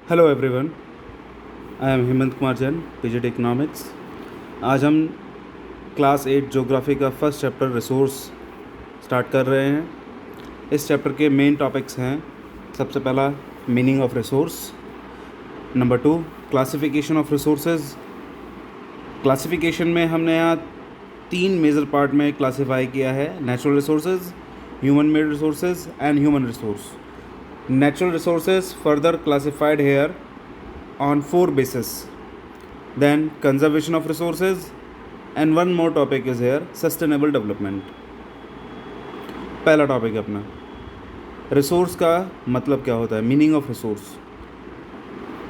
Hello everyone, I am Hemant Kumar Jain, PGT economics. आज हम class 8 geography का फर्स्ट चैप्टर रिसोर्स स्टार्ट कर रहे हैं। इस चैप्टर के मेन टॉपिक्स हैं, सबसे पहला meaning of resource, number 2 classification of resources. Classification में हमने यहाँ 3 मेजर पार्ट में क्लासीफाई किया है: natural resources, human made resources and human resource. Natural resources further classified here on 4 bases. Then conservation of resources, and one more topic is here, sustainable development. पहला topic अपना resource का मतलब क्या होता है, मीनिंग ऑफ रिसोर्स।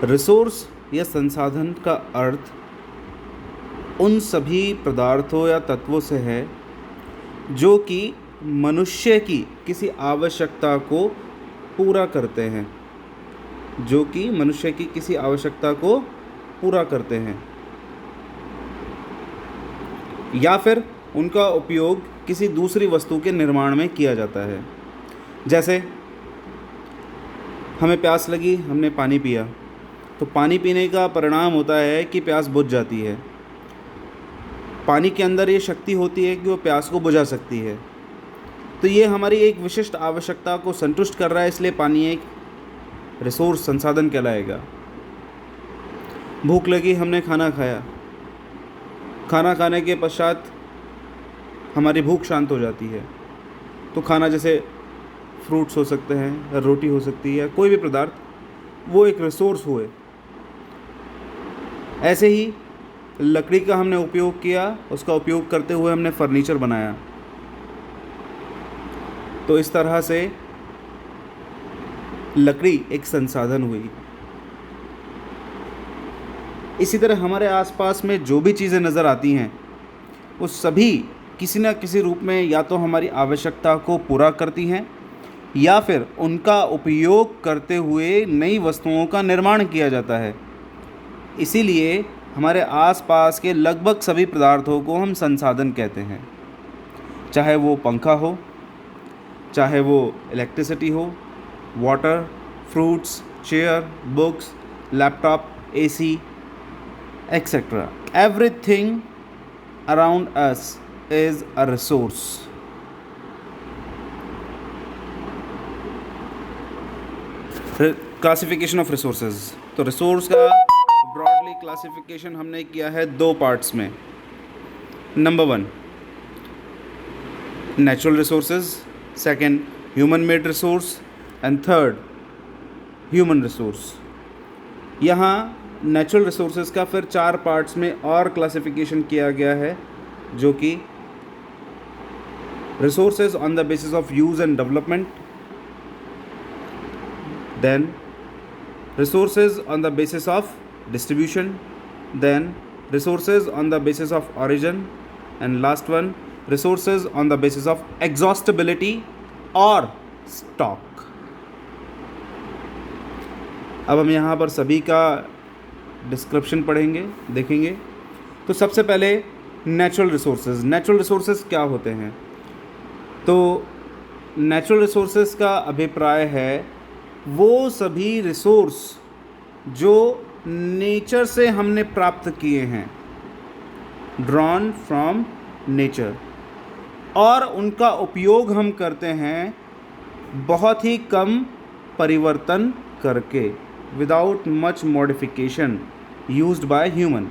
रिसोर्स या संसाधन का अर्थ उन सभी पदार्थों या तत्वों से है जो कि मनुष्य की किसी आवश्यकता को पूरा करते हैं, जो कि मनुष्य की किसी आवश्यकता को पूरा करते हैं या फिर उनका उपयोग किसी दूसरी वस्तु के निर्माण में किया जाता है। जैसे हमें प्यास लगी, हमने पानी पिया, तो पानी पीने का परिणाम होता है कि प्यास बुझ जाती है। पानी के अंदर ये शक्ति होती है कि वो प्यास को बुझा सकती है, तो ये हमारी एक विशिष्ट आवश्यकता को संतुष्ट कर रहा है, इसलिए पानी एक रिसोर्स, संसाधन कहलाएगा। भूख लगी, हमने खाना खाया, खाना खाने के पश्चात हमारी भूख शांत हो जाती है, तो खाना जैसे फ्रूट्स हो सकते हैं, रोटी हो सकती है, कोई भी पदार्थ, वो एक रिसोर्स हुए। ऐसे ही लकड़ी का हमने उपयोग किया, उसका उपयोग करते हुए हमने फर्नीचर बनाया, तो इस तरह से लकड़ी एक संसाधन हुई। इसी तरह हमारे आसपास में जो भी चीज़ें नज़र आती हैं वो सभी किसी न किसी रूप में या तो हमारी आवश्यकता को पूरा करती हैं या फिर उनका उपयोग करते हुए नई वस्तुओं का निर्माण किया जाता है। इसीलिए हमारे आसपास के लगभग सभी पदार्थों को हम संसाधन कहते हैं, चाहे वो पंखा हो, चाहे वो इलेक्ट्रिसिटी हो, water, fruits, chair, books, laptop, AC, etcetera. Everything around us is a resource. Classification of resources. तो रिसोर्स का ब्रॉडली क्लासिफिकेशन हमने किया है 2 पार्ट्स में। Number 1 natural resources, second human made resource and third human resource. यहाँ natural resources का फिर 4 parts में और क्लासिफिकेशन किया गया है, जो कि resources on the basis of use and development, then resources on the basis of distribution, then resources on the basis of origin, and last one resources on the basis of exhaustibility और stock. अब हम यहाँ पर सभी का description पढ़ेंगे, देखेंगे। तो सबसे पहले नेचुरल रिसोर्सेज। नेचुरल रिसोर्सेज क्या होते हैं? तो नेचुरल रिसोर्सेज का अभिप्राय है वो सभी रिसोर्स जो नेचर से हमने प्राप्त किए हैं, ड्रॉन फ्रॉम नेचर, और उनका उपयोग हम करते हैं बहुत ही कम परिवर्तन करके, without much modification used by human.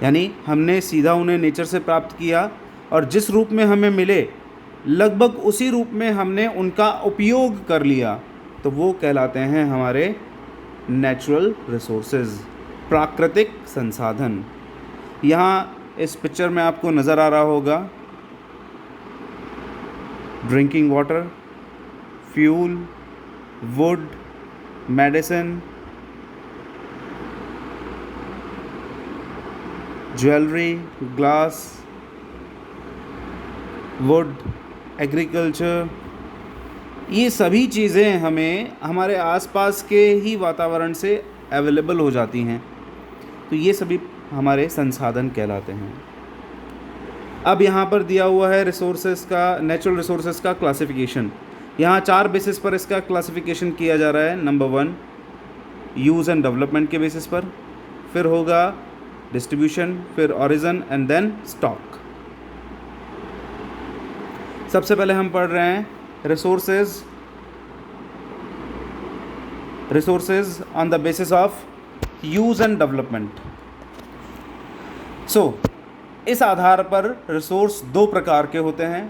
यानी हमने सीधा उन्हें नेचर से प्राप्त किया और जिस रूप में हमें मिले लगभग उसी रूप में हमने उनका उपयोग कर लिया, तो वो कहलाते हैं हमारे नेचुरल रिसोर्सेज, प्राकृतिक संसाधन। यहाँ इस पिक्चर में आपको नज़र आ रहा होगा drinking water, fuel, would, medicine, jewellery, glass, would, agriculture, ये सभी चीज़ें हमें हमारे आसपास के ही वातावरण से अवेलेबल हो जाती हैं, तो ये सभी हमारे संसाधन कहलाते हैं। अब यहाँ पर दिया हुआ है रिसोर्सेज का, नेचुरल रिसोर्सेज का क्लासिफिकेशन। यहाँ 4 बेसिस पर इसका क्लासिफिकेशन किया जा रहा है। नंबर 1 यूज़ एंड डेवलपमेंट के बेसिस पर, फिर होगा डिस्ट्रीब्यूशन, फिर ओरिजिन एंड देन स्टॉक। सबसे पहले हम पढ़ रहे हैं resources on the basis of use and development. So इस आधार पर रिसोर्स दो प्रकार के होते हैं।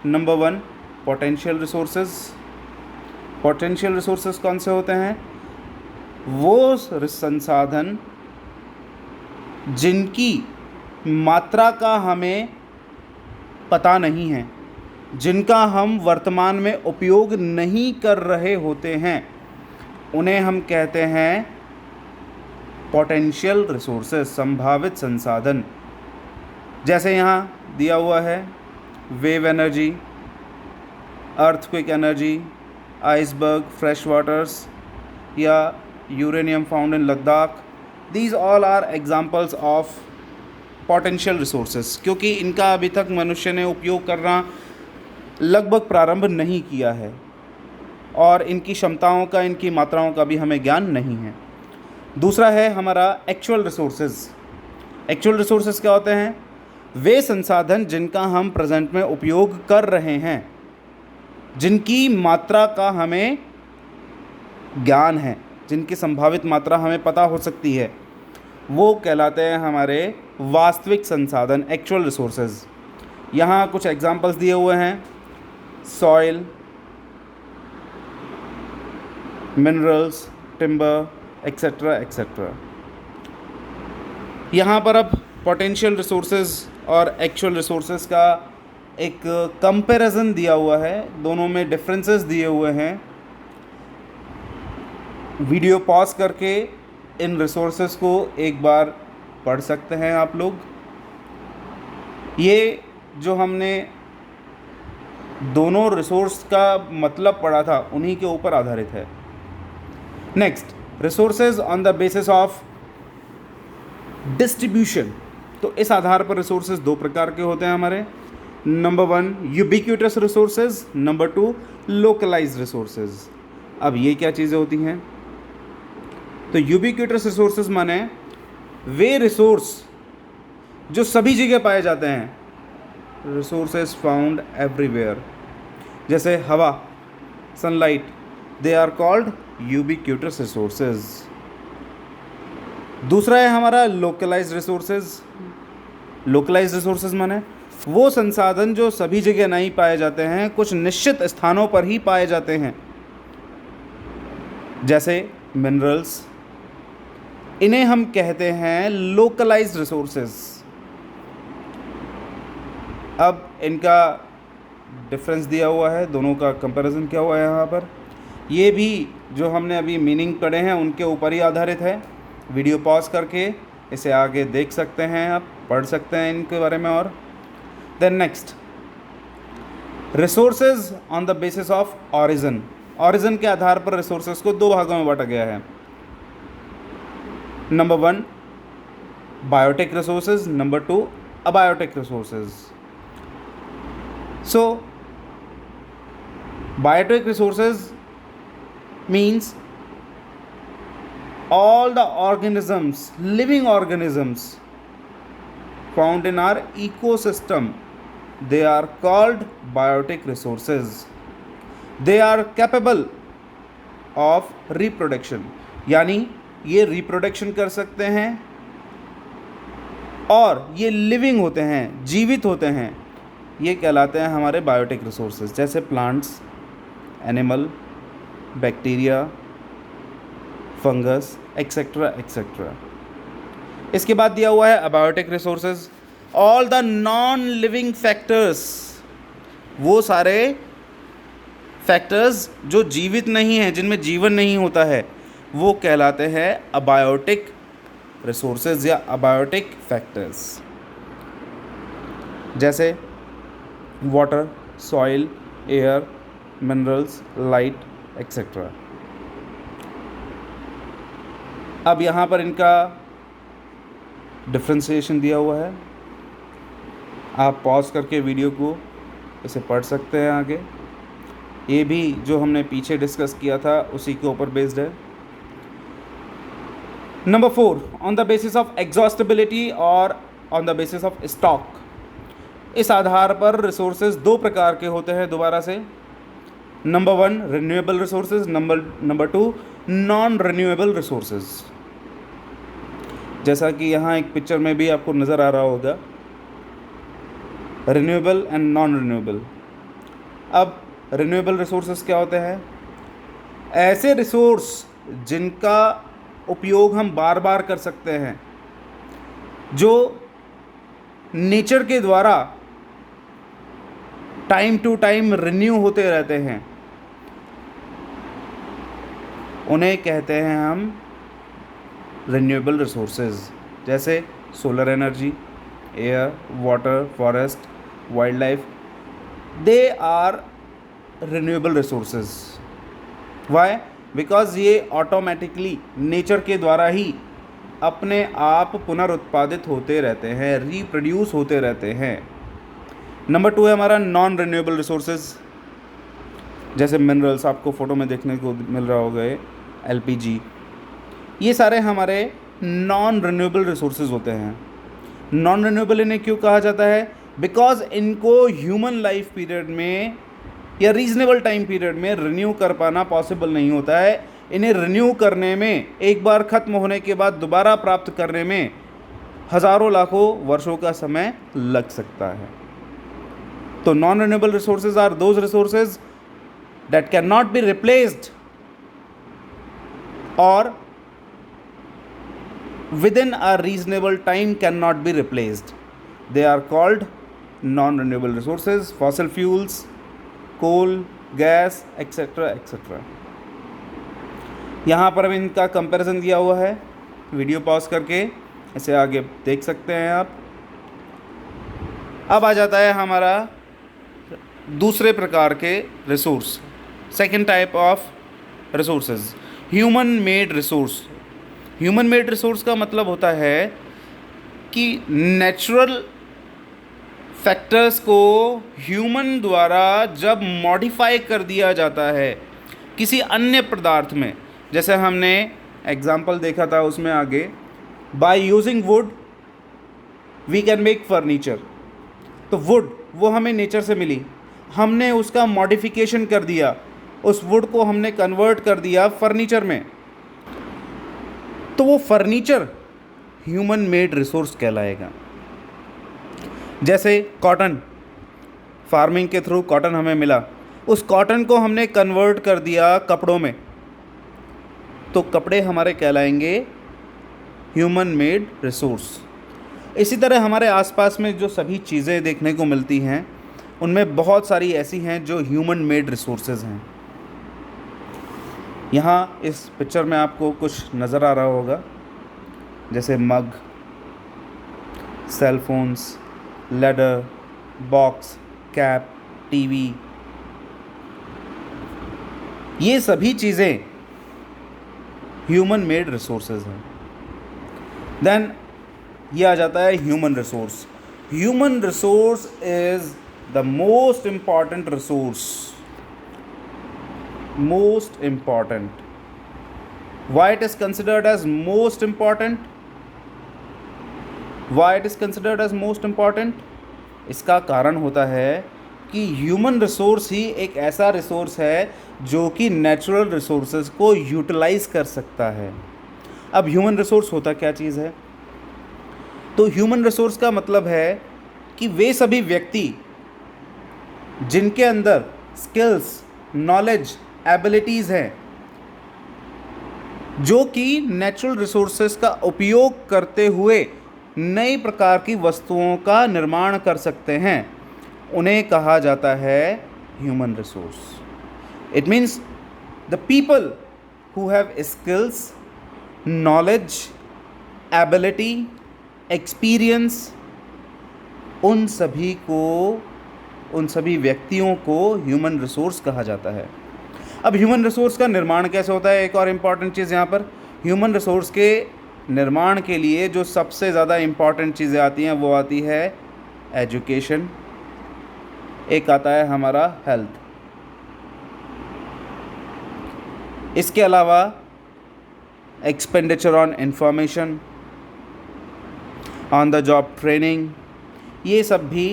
Number 1 potential resources. Potential resources कौन से होते हैं? वो संसाधन जिनकी मात्रा का हमें पता नहीं है, जिनका हम वर्तमान में उपयोग नहीं कर रहे होते हैं, उन्हें हम कहते हैं पोटेंशियल रिसोर्सेज, संभावित संसाधन। जैसे यहाँ दिया हुआ है wave energy, earthquake energy, iceberg, fresh waters या uranium found in Ladakh. These all are examples of potential resources, क्योंकि इनका अभी तक मनुष्य ने उपयोग करना लगभग प्रारंभ नहीं किया है और इनकी क्षमताओं का, इनकी मात्राओं का भी हमें ज्ञान नहीं है। दूसरा है हमारा एक्चुअल रिसोर्सेज। एक्चुअल रिसोर्सेज क्या होते हैं? वे संसाधन जिनका हम प्रेजेंट में उपयोग कर रहे हैं, जिनकी मात्रा का हमें ज्ञान है, जिनकी संभावित मात्रा हमें पता हो सकती है, वो कहलाते हैं हमारे वास्तविक संसाधन, एक्चुअल रिसोर्सेज। यहाँ कुछ एग्जांपल्स दिए हुए हैं, soil, minerals, timber, etcetera etcetera. यहाँ पर अब पोटेंशियल रिसोर्सेज और एक्चुअल रिसोर्सेज का एक कंपैरिजन दिया हुआ है, दोनों में डिफरेंसेस दिए हुए हैं। वीडियो पॉज करके इन रिसोर्सेज को एक बार पढ़ सकते हैं आप लोग। ये जो हमने दोनों रिसोर्स का मतलब पढ़ा था, उन्हीं के ऊपर आधारित है। Next, resources on the basis of distribution. तो इस आधार पर रिसोर्सेज दो प्रकार के होते हैं हमारे। Number 1 ubiquitous resources, number 2 localised resources. अब ये क्या चीज़ें होती हैं? तो यूबिक्यूटस रिसोर्सेज माने वे रिसोर्स जो सभी जगह पाए जाते हैं, रिसोर्सेज फाउंड एवरीवेयर, जैसे हवा, sunlight, they are called ubiquitous resources. दूसरा है हमारा लोकलाइज्ड रिसोर्सेज। लोकलाइज्ड रिसोर्सेज माने वो संसाधन जो सभी जगह नहीं पाए जाते हैं, कुछ निश्चित स्थानों पर ही पाए जाते हैं, जैसे मिनरल्स। इन्हें हम कहते हैं लोकलाइज्ड रिसोर्सेज। अब इनका डिफरेंस दिया हुआ है, दोनों का कंपैरिजन किया हुआ है यहाँ पर। ये भी जो हमने अभी मीनिंग पढ़े हैं उनके ऊपर ही आधारित है। वीडियो पॉज करके इसे आगे देख सकते हैं, आप पढ़ सकते हैं इनके बारे में और। Then next, resources on the basis of origin. Origin के आधार पर रिसोर्सेज को दो भागों में बांटा गया है। Number 1 biotic resources, number 2 abiotic resources. So biotic resources means all the organisms, living organisms found in our ecosystem, they are called biotic resources. They are capable of reproduction, यानी ये रिप्रोडक्शन कर सकते हैं और ये लिविंग होते हैं, जीवित होते हैं। ये कहलाते हैं हमारे बायोटिक रिसोर्सेज, जैसे plants, animal, bacteria, fungus, etcetera etcetera. इसके बाद दिया हुआ है abiotic resources. All the non living factors, वो सारे फैक्टर्स जो जीवित नहीं हैं, जिनमें जीवन नहीं होता है, वो कहलाते हैं अबायोटिक रिसोर्सेज या अबायोटिक फैक्टर्स, जैसे water, soil, air, minerals, light, etcetera. अब यहाँ पर इनका डिफ्रेंशिएशन दिया हुआ है, आप पॉज करके वीडियो को इसे पढ़ सकते हैं आगे। ये भी जो हमने पीछे डिस्कस किया था उसी के ऊपर बेस्ड है। Number 4, on the basis of exhaustibility और on the basis of stock. इस आधार पर रिसोर्सेज दो प्रकार के होते हैं दोबारा से। Number 1 renewable resources, number 2 non renewable resources. जैसा कि यहाँ एक पिक्चर में भी आपको नज़र आ रहा होगा, रिन्यूएबल एंड नॉन रिन्यूएबल। अब रिन्यूएबल रिसोर्सेज क्या होते हैं? ऐसे रिसोर्स जिनका उपयोग हम बार बार कर सकते हैं, जो नेचर के द्वारा टाइम टू टाइम रिन्यू होते रहते हैं, उन्हें कहते हैं हम रिन्यूएबल रिसोर्सेज। जैसे solar energy, air, water, forest, wild life, they are renewable resources. Why? Because ये ऑटोमेटिकली नेचर के द्वारा ही अपने आप पुनरुत्पादित होते रहते हैं, रिप्रोड्यूस होते रहते हैं। नंबर 2 है हमारा नॉन रिन्यूएबल रिसोर्सेज। जैसे मिनरल्स आपको फ़ोटो में देखने को मिल रहा होगा, एलपीजी, ये सारे हमारे नॉन रिन्यूएबल रिसोर्सेज होते हैं। नॉन रिन्यूएबल इन्हें क्यों कहा जाता है? बिकॉज इनको ह्यूमन लाइफ पीरियड में या रीजनेबल टाइम पीरियड में रिन्यू कर पाना पॉसिबल नहीं होता है। इन्हें रिन्यू करने में, एक बार ख़त्म होने के बाद दोबारा प्राप्त करने में हज़ारों लाखों वर्षों का समय लग सकता है। तो non renewable resources are those resources that cannot be replaced or within a reasonable time cannot be replaced. They are called non-renewable resources, fossil fuels, coal, gas, etc. etc. यहाँ पर अब इनका कंपैरिजन दिया हुआ है, वीडियो पॉज करके इसे आगे देख सकते हैं आप। अब आ जाता है हमारा दूसरे प्रकार के resource, second type of resources, human made resource. Human made resource का मतलब होता है कि नेचुरल फैक्टर्स को ह्यूमन द्वारा जब मॉडिफाई कर दिया जाता है किसी अन्य पदार्थ में, जैसे हमने एग्जाम्पल देखा था उसमें आगे, by using wood we can make furniture. तो वुड वो हमें नेचर से मिली, हमने उसका मॉडिफिकेशन कर दिया, उस वुड को हमने कन्वर्ट कर दिया फर्नीचर में, तो वो फर्नीचर ह्यूमन मेड रिसोर्स कहलाएगा। जैसे कॉटन, फार्मिंग के थ्रू कॉटन हमें मिला, उस कॉटन को हमने कन्वर्ट कर दिया कपड़ों में, तो कपड़े हमारे कहलाएंगे ह्यूमन मेड रिसोर्स। इसी तरह हमारे आसपास में जो सभी चीज़ें देखने को मिलती हैं उनमें बहुत सारी ऐसी हैं जो ह्यूमन मेड रिसोर्सेज हैं। यहाँ इस पिक्चर में आपको कुछ नज़र आ रहा होगा, जैसे mug, cell phones, ladder, box, cap, TV, ये सभी चीज़ें ह्यूमन मेड रिसोर्सेज हैं। देन ये आ जाता है human resource. Human resource is the most important resource, most important. Why it is considered as most important? Why it is considered as most important? इसका कारण होता है कि ह्यूमन रिसोर्स ही एक ऐसा रिसोर्स है जो कि नेचुरल रिसोर्सेज को यूटिलाइज कर सकता है। अब ह्यूमन रिसोर्स होता क्या चीज़ है? तो ह्यूमन रिसोर्स का मतलब है कि वे सभी व्यक्ति जिनके अंदर स्किल्स, नॉलेज, एबिलिटीज़ हैं, जो कि नेचुरल रिसोर्सेज का उपयोग करते हुए नई प्रकार की वस्तुओं का निर्माण कर सकते हैं, उन्हें कहा जाता है human resource. It means the people who have skills, knowledge, ability, experience, उन सभी व्यक्तियों को ह्यूमन रिसोर्स कहा जाता है। अब ह्यूमन रिसोर्स का निर्माण कैसे होता है? एक और इम्पॉर्टेंट चीज़ यहाँ पर, ह्यूमन रिसोर्स के निर्माण के लिए जो सबसे ज़्यादा इम्पॉर्टेंट चीज़ें आती हैं वो आती है एजुकेशन, एक आता है हमारा हेल्थ। इसके अलावा expenditure on information, on the job training, ये सब भी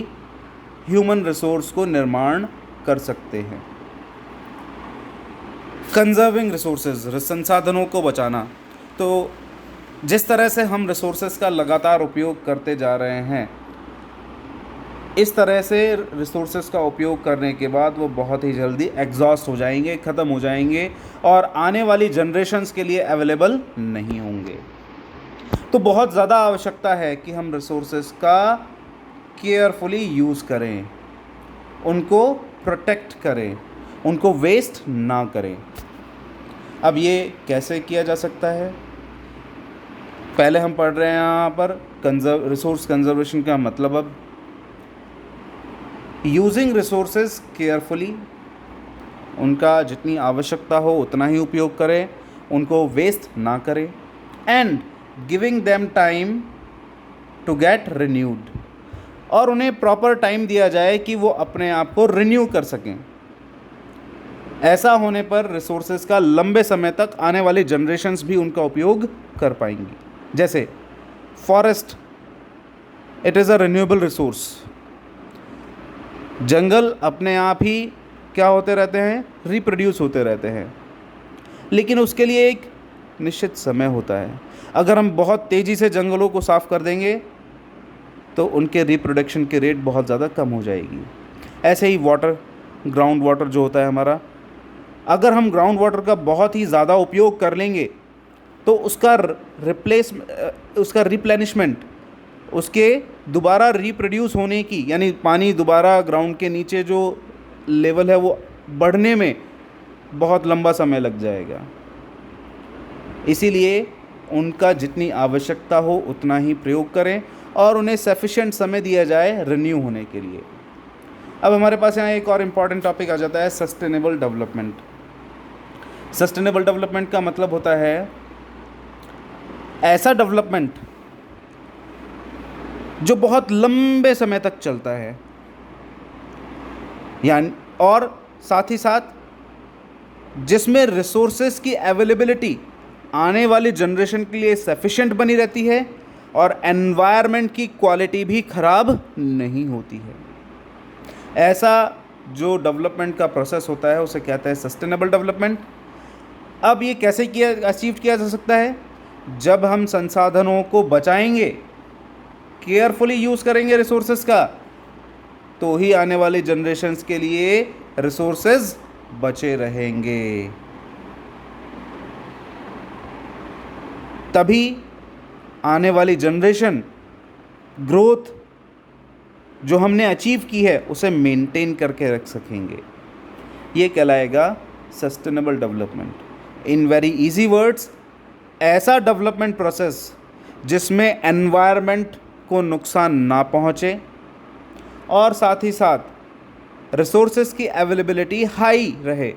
ह्यूमन रिसोर्स को निर्माण कर सकते हैं। कंजर्विंग रिसोर्सेज, संसाधनों को बचाना। तो जिस तरह से हम रिसोर्सेज का लगातार उपयोग करते जा रहे हैं, इस तरह से रिसोर्सेज का उपयोग करने के बाद वो बहुत ही जल्दी एग्जॉस्ट हो जाएंगे, ख़त्म हो जाएंगे और आने वाली जनरेशन्स के लिए अवेलेबल नहीं होंगे। तो बहुत ज़्यादा आवश्यकता है कि हम रिसोर्सेज का केयरफुली यूज़ करें, उनको प्रोटेक्ट करें, उनको वेस्ट ना करें। अब ये कैसे किया जा सकता है? पहले हम पढ़ रहे हैं यहाँ पर रिसोर्स कंजर्वेशन का मतलब। अब यूजिंग रिसोर्सेज केयरफुली, उनका जितनी आवश्यकता हो उतना ही उपयोग करें, उनको वेस्ट ना करें। And giving them time to get renewed, और उन्हें प्रॉपर टाइम दिया जाए कि वो अपने आप को रिन्यू कर सकें। ऐसा होने पर रिसोर्सेज का लंबे समय तक आने वाली जनरेशन्स भी उनका उपयोग कर पाएंगी। जैसे forest, it is a renewable resource. जंगल अपने आप ही क्या होते रहते हैं, रिप्रोड्यूस होते रहते हैं, लेकिन उसके लिए एक निश्चित समय होता है। अगर हम बहुत तेज़ी से जंगलों को साफ़ कर देंगे तो उनके रिप्रोडक्शन के रेट बहुत ज़्यादा कम हो जाएगी। ऐसे ही वाटर, ग्राउंड वाटर जो होता है हमारा, अगर हम ग्राउंड वाटर का बहुत ही ज़्यादा उपयोग कर लेंगे तो उसका रिप्लेनिशमेंट, उसके दोबारा रिप्रोड्यूस होने की, यानी पानी दोबारा ग्राउंड के नीचे जो लेवल है वो बढ़ने में बहुत लंबा समय लग जाएगा। इसीलिए उनका जितनी आवश्यकता हो उतना ही प्रयोग करें और उन्हें सफिशिएंट समय दिया जाए रिन्यू होने के लिए। अब हमारे पास यहाँ एक और इम्पॉर्टेंट टॉपिक आ जाता है, सस्टेनेबल डेवलपमेंट। सस्टेनेबल डेवलपमेंट का मतलब होता है ऐसा डेवलपमेंट जो बहुत लंबे समय तक चलता है, यानी और साथ ही साथ जिसमें रिसोर्सेज की अवेलेबिलिटी आने वाली जनरेशन के लिए सफिशिएंट बनी रहती है और एनवायरनमेंट की क्वालिटी भी ख़राब नहीं होती है। ऐसा जो डेवलपमेंट का प्रोसेस होता है उसे कहते हैं सस्टेनेबल डेवलपमेंट। अब ये कैसे अचीव किया जा सकता है? जब हम संसाधनों को बचाएंगे, केयरफुली यूज़ करेंगे रिसोर्सेज का, तो ही आने वाली जनरेशन्स के लिए रिसोर्सेज बचे रहेंगे। तभी आने वाली जनरेशन ग्रोथ जो हमने अचीव की है उसे मेंटेन करके रख सकेंगे। ये कहलाएगा sustainable development. In very easy words, ऐसा डेवलपमेंट प्रोसेस जिसमें एनवायरनमेंट को नुकसान ना पहुँचे और साथ ही साथ रिसोर्सेज की अवेलेबिलिटी हाई रहे,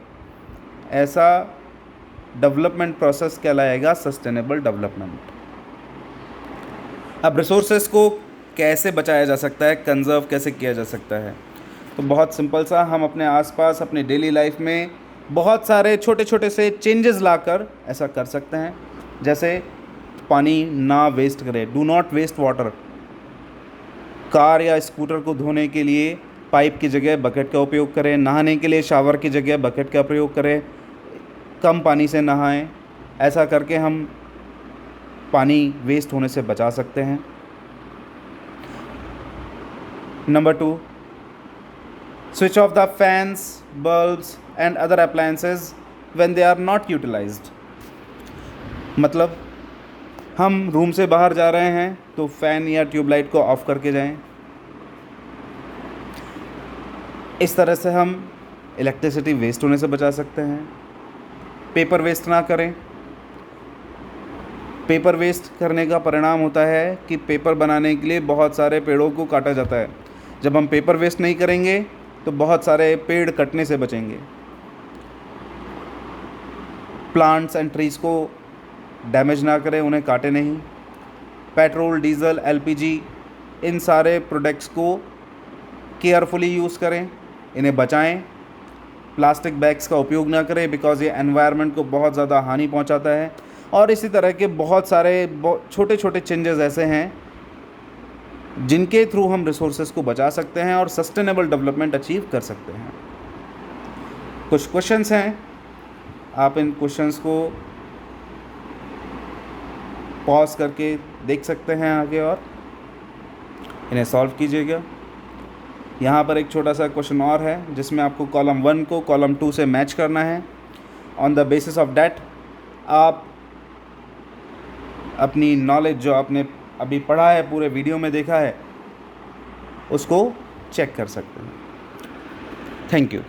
ऐसा डेवलपमेंट प्रोसेस कहलाएगा सस्टेनेबल डेवलपमेंट। अब रिसोर्सेज को कैसे बचाया जा सकता है, कंजर्व कैसे किया जा सकता है? तो बहुत सिंपल सा, हम अपने आसपास अपने डेली लाइफ में बहुत सारे छोटे छोटे से चेंजेस लाकर ऐसा कर सकते हैं। जैसे पानी ना वेस्ट करें, do not waste water. Car या स्कूटर को धोने के लिए पाइप की जगह बकेट का उपयोग करें, नहाने के लिए शावर की जगह बकेट का प्रयोग करें, कम पानी से नहाएं। ऐसा करके हम पानी वेस्ट होने से बचा सकते हैं। Number 2, switch off the fans, bulbs and other appliances when they are not utilized। मतलब हम रूम से बाहर जा रहे हैं तो फ़ैन या ट्यूबलाइट को ऑफ़ करके जाएं। इस तरह से हम इलेक्ट्रिसिटी वेस्ट होने से बचा सकते हैं। पेपर वेस्ट ना करें। पेपर वेस्ट करने का परिणाम होता है कि पेपर बनाने के लिए बहुत सारे पेड़ों को काटा जाता है। जब हम पेपर वेस्ट नहीं करेंगे तो बहुत सारे पेड़ कटने से बचेंगे। प्लांट्स एंड ट्रीज़ को डैमेज ना करें, उन्हें काटे नहीं। पेट्रोल, डीज़ल, एलपीजी, इन सारे प्रोडक्ट्स को केयरफुली यूज़ करें, इन्हें बचाएं। प्लास्टिक बैग्स का उपयोग ना करें बिकॉज़ ये एनवायरनमेंट को बहुत ज़्यादा हानि पहुंचाता है और इसी तरह के बहुत सारे छोटे छोटे चेंजेस ऐसे हैं जिनके थ्रू हम रिसोर्सेज को बचा सकते हैं और सस्टेनेबल डेवलपमेंट अचीव कर सकते हैं। कुछ क्वेश्चंस हैं, आप इन क्वेश्चंस को पॉज करके देख सकते हैं आगे और इन्हें सॉल्व कीजिएगा। यहाँ पर एक छोटा सा क्वेश्चन और है जिसमें आपको कॉलम 1 को कॉलम 2 से मैच करना है। On the basis of that आप अपनी नॉलेज जो आपने अभी पढ़ा है, पूरे वीडियो में देखा है, उसको चेक कर सकते हैं। Thank you.